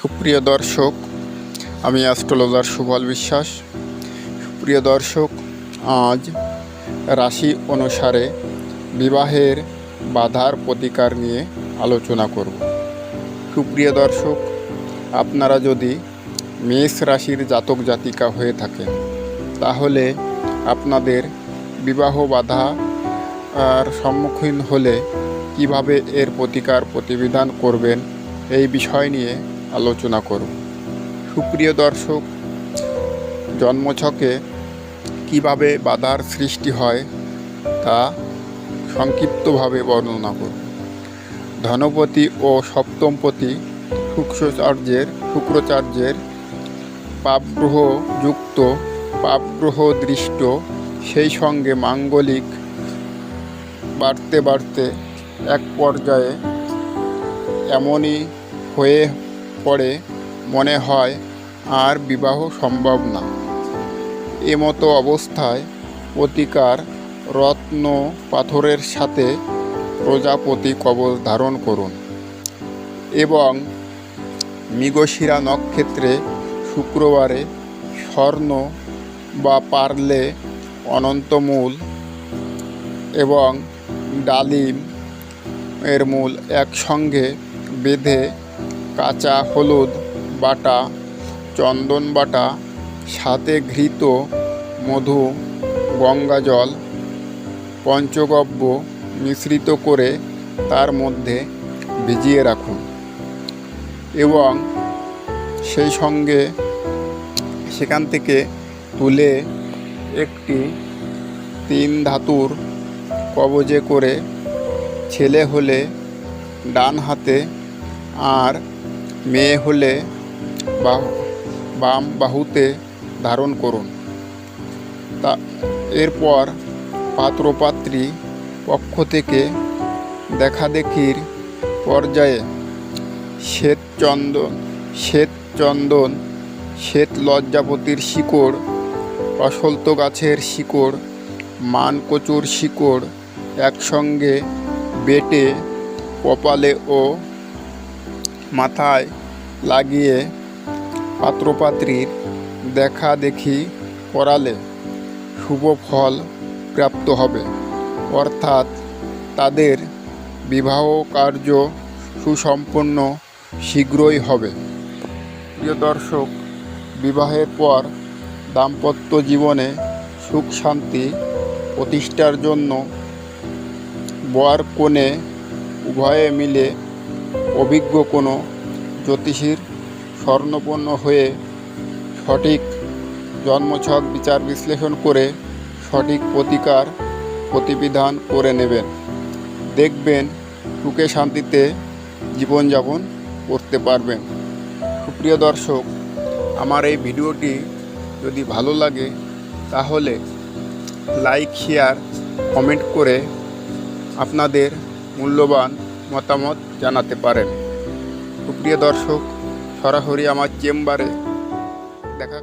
সুপ্রিয় দর্শক, আমি অ্যাস্ট্রোলজার সুবল বিশ্বাস। সুপ্রিয় দর্শক, আজ রাশি অনুসারে বিবাহের বাধার প্রতিকার নিয়ে আলোচনা করব। সুপ্রিয় দর্শক, আপনারা যদি মেষ রাশির জাতক জাতিকা হয়ে থাকেন তাহলে আপনাদের বিবাহ বাধা সম্মুখীন হলে কিভাবে এর প্রতিবিধান করবেন এই বিষয় নিয়ে আলোচনা করব। সুপ্রিয় দর্শক, জন্মছকে কিভাবে বাধার সৃষ্টি হয় তা সংক্ষিপ্তভাবে বর্ণনা করব। ধনপতি ও সপ্তমপতি শুক্রাচার্যের পাপগ্রহ যুক্ত, পাপগ্রহ দৃষ্ট, সেই সঙ্গে মাঙ্গলিক বাড়তে বাড়তে এক পর্যায়ে এমনই হয়ে পড়ে মনে হয় আর বিবাহ সম্ভব না। এমতো অবস্থায় প্রতিকার রত্ন পাথরের সাথে প্রজাপতি কবচ ধারণ করুন এবং মৃগশিরা নক্ষত্রে শুক্রবারে স্বর্ণ বা পারলে অনন্তমূল এবং ডালিম এর মূল একসঙ্গে বেঁধে কাঁচা হলুদ বাটা, চন্দন বাটা, সাথে ঘৃত, মধু, গঙ্গাজল, পঞ্চগব্য মিশ্রিত করে তার মধ্যে ভিজিয়ে রাখুন এবং সেই সঙ্গে সেখান থেকে তুলে একটি 3 ধাতুর কবজে করে ছেলে হলে ডান হাতে আর মেয়ে হলে বাম বাহুতে ধারণ করুন। এরপর পাত্রপাত্রী পক্ষ থেকে দেখাদেখির পর্যায়ে শ্বেত লজ্জাপতির শিকড়, অসলত গাছের শিকড়, মানকচুর শিকড় একসঙ্গে বেটে কপালে ও মাথায় লাগিয়ে পাত্রপাত্রীর দেখাদেখি করালে শুভ ফল প্রাপ্ত হবে, অর্থাৎ তাদের বিবাহ কার্য সুসম্পন্ন শীঘ্রই হবে। প্রিয় দর্শক, বিবাহের পর দাম্পত্য জীবনে সুখ শান্তি প্রতিষ্ঠার জন্য বর কনে উভয়ে মিলে অভিজ্ঞ কোনো জ্যোতিষীর শরণাপন্ন হয়ে সঠিক জন্মছক বিচার বিশ্লেষণ করে সঠিক প্রতিবিধান করে নেবেন। দেখবেন সুখে শান্তিতে জীবনযাপন করতে পারবেন। সুপ্রিয় দর্শক, আমার এই ভিডিওটি যদি ভালো লাগে তাহলে লাইক, শেয়ার, কমেন্ট করে আপনাদের মূল্যবান মতামত জানাতে পারেন। সুপ্রিয় দর্শক, সরাসরি আমার চেম্বারে দেখা